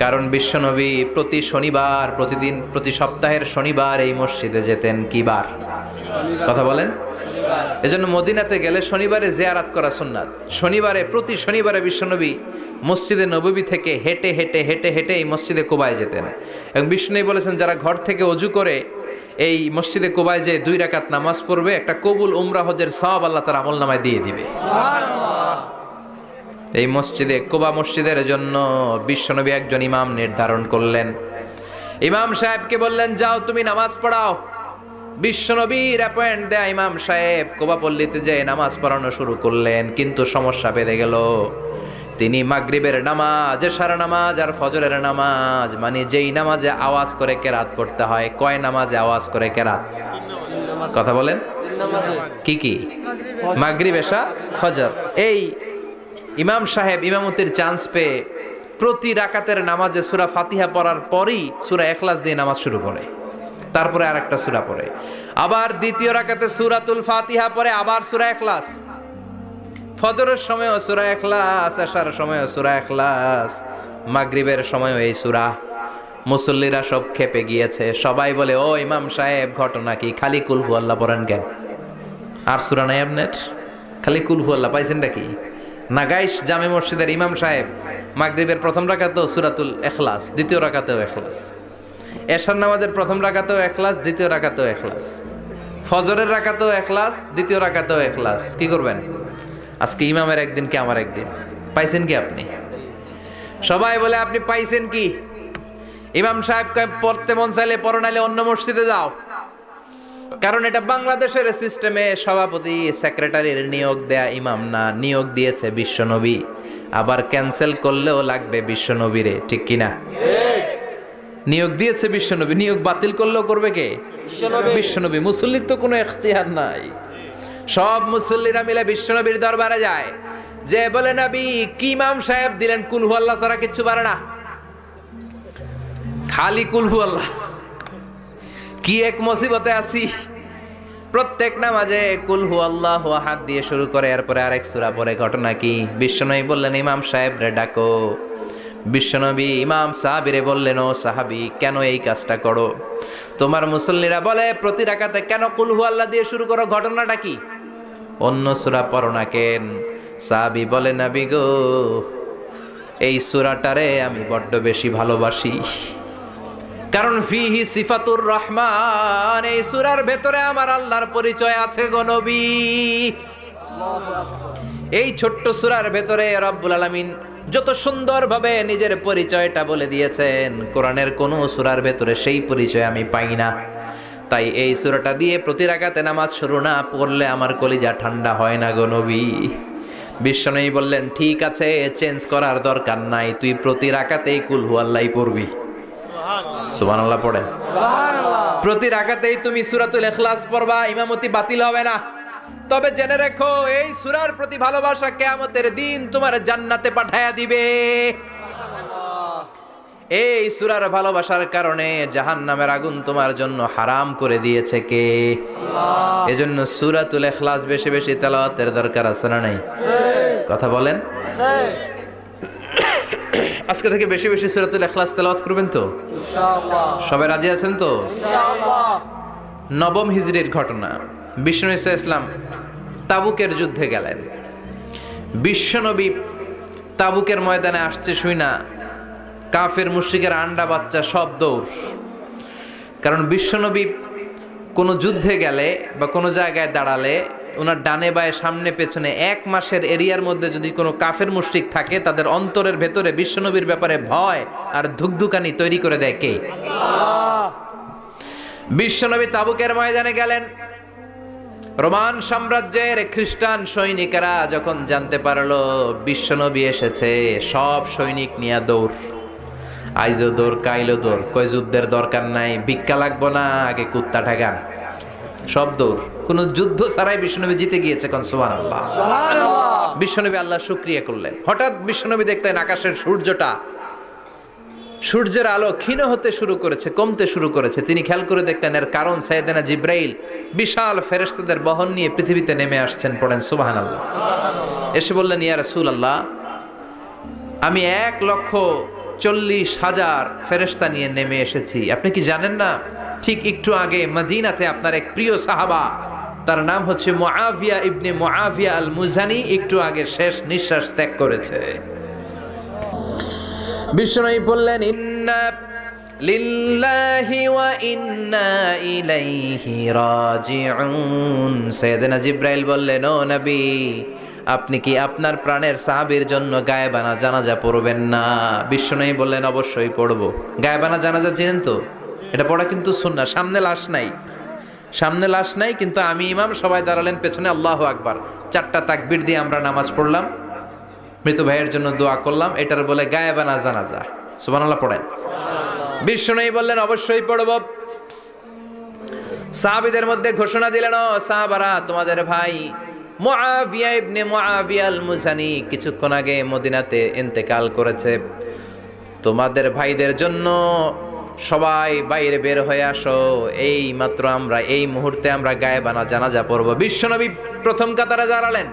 কারণ বিশ্বনবী প্রতি শনিবার, প্রতিদিন, প্রতি সপ্তাহের শনিবার এই মসজিদে যেতেন। কি বার? কথা বলেন। এজন্য মদিনাতে গেলে শনিবারে জিয়ারাত করা সুন্নাত। শনিবারে, প্রতি শনিবারে বিশ্বনবী মসজিদে নববী থেকে হেঁটে হেঁটে হেঁটে হেঁটে এই মসজিদে কোবায় যেতেন। এবং বিশ্বনবী বলেছেন যারা ঘর থেকে ওযু করে এই মসজিদে কোবায় যে 2 রাকাত নামাজ পড়বে, একটা কবুল উমরা হজের সওয়াব আল্লাহ তার আমলনামায় দিয়ে দিবে। এই মসজিদে, কোবা মসজিদের জন্য বিশ্বনবী একজন ইমাম নির্ধারণ করলেন। ইমাম সাহেবকে বললেন যাও তুমি নামাজ পড়াও। বিশ্বনবীর অ্যাপয়েন্ট দেয়া ইমাম সাহেব কোবা পল্লীতে যে নামাজ পড়ানো শুরু করলেন। কিন্তু সমস্যা বেড়ে গেল। তিনি মাগরিবের নামাজ, এশার নামাজ আর ফজরের নামাজ, মানে যেই নামাজে আওয়াজ করে কেরাত পড়তে হয়, কয় নামাজে আওয়াজ করে কেরাত? কথা বলেন। কি কি? মাগরিব, এশা, ফজর। এই ইমাম সাহেব ইমামতির চান্স পেয়ে প্রতি রাকাতের নামাজে সূরা ফাতিহা পড়ার পরই সূরা ইখলাস দিয়ে নামাজ শুরু করে, তারপরে আরেকটা সূরা পড়ে। আবার দ্বিতীয় রাকাতে সূরাতুল ফাতিহা পড়ে, আবার সূরা ইখলাস। ফজরের সময়ও সূরা ইখলাস, এশার সময়ও সূরা ইখলাস, মাগরিবের সময়ও এই সূরা। মুসল্লিরা সব খেপে গিয়েছে। সবাই বলে ও ইমাম সাহেব ঘটনা কি? খালি কুল হু আল্লাহ পড়েন কেন? আর সূরা নাই আপনার? খালি কুল হু আল্লাহ পাইছেন নাকি? নাগাইশ জামে মসজিদের ইমাম সাহেব মাগরিবের প্রথম রাকাতেও সূরাতুল ইখলাস, দ্বিতীয় রাকাতেও ইখলাস। এশার নামাজের প্রথম রাকাতেও ইখলাস, দ্বিতীয় রাকাতেও ইখলাস। ফজরের রাকাতেও ইখলাস, দ্বিতীয় রাকাতেও ইখলাস। কি করবেন? আজকে ইমামের একদিন কি আমার একদিন। পাইছেন কি আপনি? সবাই বলে আপনি পাইছেন কি? ইমাম সাহেব পড়তে মন চাইলে পড়ো, নাইলে অন্য মসজিদে যাও। কারণ এটা বাংলাদেশের সিস্টেমে সভাপতি সেক্রেটারির নিয়োগ দেয়া ইমাম না, নিয়োগ দিয়েছে বিশ্বনবী। আবার ক্যান্সেল করলেও লাগবে বিশ্বনবীরে, ঠিক কিনা? নিয়োগ দিয়েছে বিশ্বনবী, নিয়োগ বাতিল করলেও করবে কে? বিশ্বনবী। মুসল্লির তো কোনো এখতিয়ার নাই। সব মুসল্লিরা মিলে বিশ্বনবীর দরবারে যায়, যে বলে নবী কি ইমাম সাহেব দিলেন কুল হু আল্লাহ ছাড়া কিচ্ছু পারে না, খালি কুল হু আল্লাহ। কি এক মুসিবতে আছি। প্রত্যেক নামাজে কুল হু আল্লাহু আহাদ দিয়ে শুরু করে, এরপরে আরেক সূরা পড়ে। ঘটনা কি? বিশ্বনবী বললেন ইমাম সাহেব রে ডাকো। বিশ্বনবী ইমাম সাহাবীরে বললেন ও সাহাবী কেন এই কাজটা করো? তোমার মুসল্লিরা বলে প্রতি রাকাতে কেন কুল হু আল্লাহ দিয়ে শুরু করো, ঘটনাটা কি? অন্য সূরা পড়ো না কেন? সাহাবী বলে নবী গো এই সূরাটারে আমি বড্ড বেশি ভালোবাসি, কারণ ফিহি সিফাতুর রহমান, এই সূরার ভেতরে আমার আল্লাহর পরিচয় আছে গো নবী। এই ছোট্ট সূরার ভেতরে রব্বুল আলামিন যত সুন্দরভাবে নিজের পরিচয়টা বলে দিয়েছেন, কোরআনের কোন সূরার ভেতরে সেই পরিচয় আমি পাই না। তাই এই সূরাটা দিয়ে প্রতি রাকাতে নামাজ শুরু না পড়লে আমার কলিজা ঠান্ডা হয় না গো নবী। বিশ্বনবী বললেন ঠিক আছে, চেঞ্জ করার দরকার নাই, তুই প্রতি রাকাতেই কুল হু আল্লাহই পড়বি। সুবহানাল্লাহ পড়েন। প্রতি রাকাতেই তুমি সূরাতুল ইখলাস পড়বা, ইমামতি বাতিল হবে না। তবে জেনে রেখো এই সূরার প্রতি ভালোবাসা কিয়ামতের দিন তোমার জান্নাতে পাঠায়া দিবে। এই সূরার ভালোবাসার কারণে জাহান্নামের আগুন তোমার জন্য হারাম করে দিয়েছে কে? আল্লাহ। এজন্য সূরাতুল ইখলাস বেশি বেশি তেলাওয়াতের দরকার আছে না নাই? কথা বলেন। আজকে থেকে বেশি বেশি সূরাতুল ইখলাস তেলাওয়াত করবেন তো ইনশাআল্লাহ। সবাই রাজি আছেন তো ইনশাআল্লাহ? নবম হিজরির ঘটনা। বিশ্বনবী সাল্লাল্লাহু আলাইহি ওয়াসাল্লাম তাবুকের যুদ্ধে গেলেন। বিশ্বনবী তাবুকের ময়দানে আসছে শুই না কাফের মুশরিকের আন্ডা বাচ্চা সব দৌড়। কারণ বিশ্বনবী কোনো যুদ্ধে গেলে বা কোনো জায়গায় দাঁড়ালে ওনার ডানে বায়ে সামনে পেছনে 1 মাসের এরিয়ার মধ্যে যদি কোনো কাফের মুশরিক থাকে তাদের অন্তরের ভেতরে বিশ্বনবীর ব্যাপারে ভয় আর ধুকধুকানি তৈরি করে দেয় কে? আল্লাহ। বিশ্বনবী তাবুকের ময়দানে গেলেন। রোমান সাম্রাজ্যের খ্রিস্টান সৈনিকেরা যখন জানতে পারলো বিশ্বনবী এসেছে, সব সৈনিক নিয়ে দৌড়। আইজো দৌড়, কাইলো দৌড়, কই যুদ্ধের দরকার নাই, ভিক্ষা লাগবো না, আগে কুত্তা ঠেকান। সব দৌড়। কোন যুদ্ধ ছাড়াই বিশ্বনবী জিতে গিয়েছে। কোন সুবহানাল্লাহ। বিশ্বনবী আল্লাহর শুকরিয়া করলেন। হঠাৎ বিশ্বনবী দেখলেন আকাশের সূর্যের আলো ক্ষীণ হতে শুরু করেছে, কমতে শুরু করেছে। তিনি খেয়াল করে দেখলেন এর কারণ সাইয়েদনা জিব্রাইল বিশাল ফেরেশতাদের বহন নিয়ে পৃথিবীতে নেমে আসছেন। পড়েন সুবহানাল্লাহ। এসে বললেন ইয়া রাসূলুল্লাহ, আমি 1,40,000 ফেরেশতা নিয়ে নেমে এসেছি। আপনি কি জানেন না ঠিক একটু আগে মদিনাতে আপনার এক প্রিয় সাহাবা, তার নাম হচ্ছে মুআবিয়া ইবনে মুআবিয়া আল মুজানি, একটু আগে শেষ নিঃশ্বাস ত্যাগ করেছে। বিশ্বনবী বললেন ইন্না লিল্লাহি ওয়া ইন্না ইলাইহি রাজিউন। সাইয়েদনা জিব্রাইল বললেন ও নবী, আপনি কি আপনার প্রাণের সাহাবীর জন্য গায়েবানা জানাজা পড়বেন না? বিশ্বনবী বললেন অবশ্যই পড়ব। গায়েবানা জানাজা চিনেন তো? এটা পড়া কিন্তু সুন্নাহ। সামনে লাশ নাই, কিন্তু আমি ইমাম, সবাই দাঁড়ালেন পেছনে, আল্লাহু আকবার 4টা তাকবীর দিয়ে আমরা নামাজ পড়লাম, মৃত ভাইয়ের জন্য দোয়া করলাম। এটার বলে গায়েবানা জানাজা। সুবহানাল্লাহ পড়েন। বিশ্বনবী বললেন অবশ্যই পড়ব। সাহাবীদের মধ্যে ঘোষণা দিলেন, ও সাহাবারা, তোমাদের ভাই মুআবিয়া ইবনে মুআবিয়া আল মুজানি কিছুক্ষণ আগে মদিনাতে ইন্তেকাল করেছে। তোমাদের ভাইদের জন্য সবাই বাইরে বের হয়ে আসো, এই মাত্র আমরা এই মুহূর্তে আমরা গায়েবানা জানাজা পড়ব। বিশ্বনবী প্রথম কাতারে দাঁড়ালেন।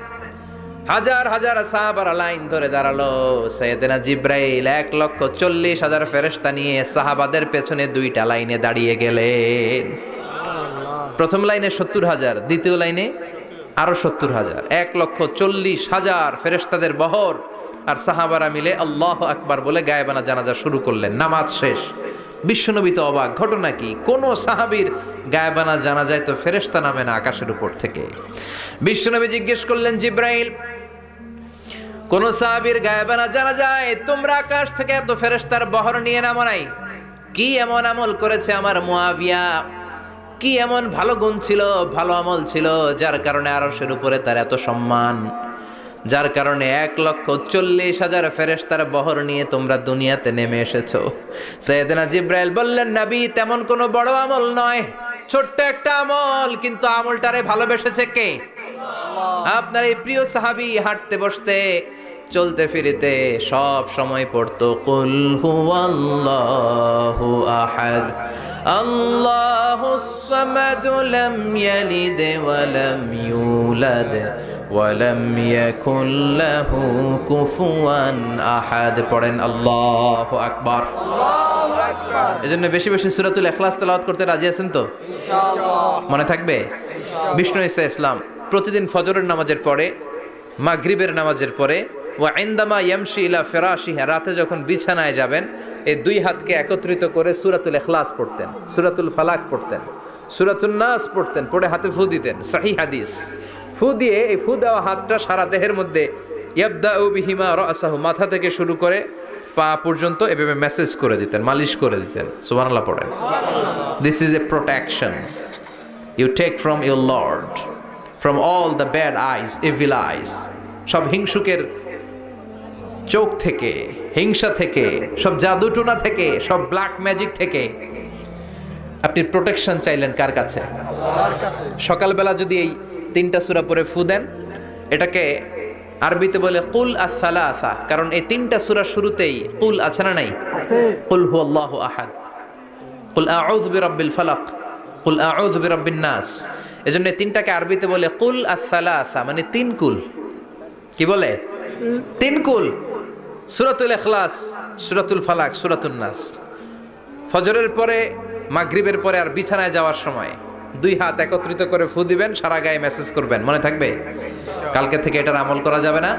হাজার হাজার সাহাবারা লাইন ধরে দাঁড়ালো। সাইয়েদনা জিব্রাইল 1,40,000 ফেরেশতা নিয়ে সাহাবাদের পেছনে 2টা লাইনে দাঁড়িয়ে গেলেন। প্রথম লাইনে 70,000, দ্বিতীয় লাইনে আরো 70,000, 1,40,000 ফেরেশতাদের বহর। আর সাহাবারা মিলে আল্লাহু আকবার বলে গায়েবানা জানাজা শুরু করলেন। নামাজ শেষ। বিশ্বনবী তো অবাক, ঘটনা কি? কোন সাহাবীর গায়েবানা জানাজায় তো ফেরেশতা নামে না আকাশের উপর থেকে। বিশ্বনবী জিজ্ঞেস করলেন জিব্রাইল, কোন সাহাবীর গায়েবানা জানাজায় তোমরা আকাশ থেকে এত ফেরেশতার বহর নিয়ে নামো নাই? কি এমন আমল করেছে আমার মুআবিয়া? কি এমন ভালো গুণ ছিল, ভালো আমল ছিল যার কারণে আরশের উপরে তার এত সম্মান, যার কারণে 1,40,000 ফেরেশতার বহর নিয়ে তোমরা দুনিয়াতে নেমে এসেছো? সাইয়েদনা জিব্রাইল বললেন, নবী, তেমন কোনো বড় আমল নয়, ছোট্ট একটা আমল, কিন্তু আমলটারে ভালোবেসেছে কে? আল্লাহ। আপনার এই প্রিয় সাহাবী হাঁটতে বসতে চলতে ফিরিতে সব সময় পড়তো কুল হুয়াল্লাহু আহাদ আল্লাহুস সামাদ লাম ইয়ালিদ ওয়া লাম ইউলাদ ওয়া লাম ইয়াকুল লাহু কুফুয়ান আহাদ। পড়েন আল্লাহু আকবার। আল্লাহু আকবার। এজন্য বেশি বেশি সূরাতুল ইখলাস তেলাওয়াত করতে রাজি আছেন তো ইনশাআল্লাহ? মনে থাকবে ইনশাআল্লাহ। বিষ্ণু ঈসা ইসলাম প্রতিদিন ফজরের নামাজের পরে, মাগরিবের নামাজের পরে, ওয়া ইনদামা ইয়ামশি ইলা ফিরাশিহি, রাতে যখন বিছানায় যাবেন, এই 2 হাতকে একত্রিত করে সূরাতুল ইখলাস পড়তেন, সূরাতুল ফালাক পড়তেন, সূরাতুন নাস পড়তেন, পড়ে হাতে ফু দিতেন। সহিহ হাদিস। ফু দিয়ে এই ফু দেওয়া হাতটা সারা দেহের মধ্যে ইয়াবদাউ বিহিমা রাসাহু, মাথা থেকে শুরু করে পা পর্যন্ত এভাবে মেসেজ করে দিতেন, মালিশ করে দিতেন। সুবহানাল্লাহ পড়েন। This is a protection you take from your lord, from all the bad eyes, evil eyes, সব হিংসুকের চোখ থেকে, হিংসা থেকে, সব জাদুটোনা থেকে, সব ব্ল্যাক ম্যাজিক থেকে আপনি প্রোটেকশন চাইলেন কার কাছে? আল্লাহর কাছে। সকালবেলা যদি এই 3টা সূরা পড়ে ফু দেন, এটাকে আরবিতে বলে কুল আস-সালাসা, কারণ এই তিনটা সূরার শুরুতেই কুল আছে না নাই? কুল হুয়াল্লাহু আহাদ, কুল আউযু বিরাব্বিল ফালাক, কুল আউযু বিরাব্বিন নাস। এজন্য এই তিনটাকে আরবিতে বলে কুল আস-সালাসা, মানে তিন কুল। কি বলে? তিন কুল। সূরাতুল ইখলাস, সূরাতুল ফালাক, সূরাতুন নাস। ফজরের পরে, মাগরিবের পরে আর বিছানায় যাওয়ার সময় দুই হাত একত্রিত করে ফু দিবেন, সারা গায়ে মেসেজ করবেন, মনে থাকবে? কালকে থেকে এটার আমল করা যাবে না?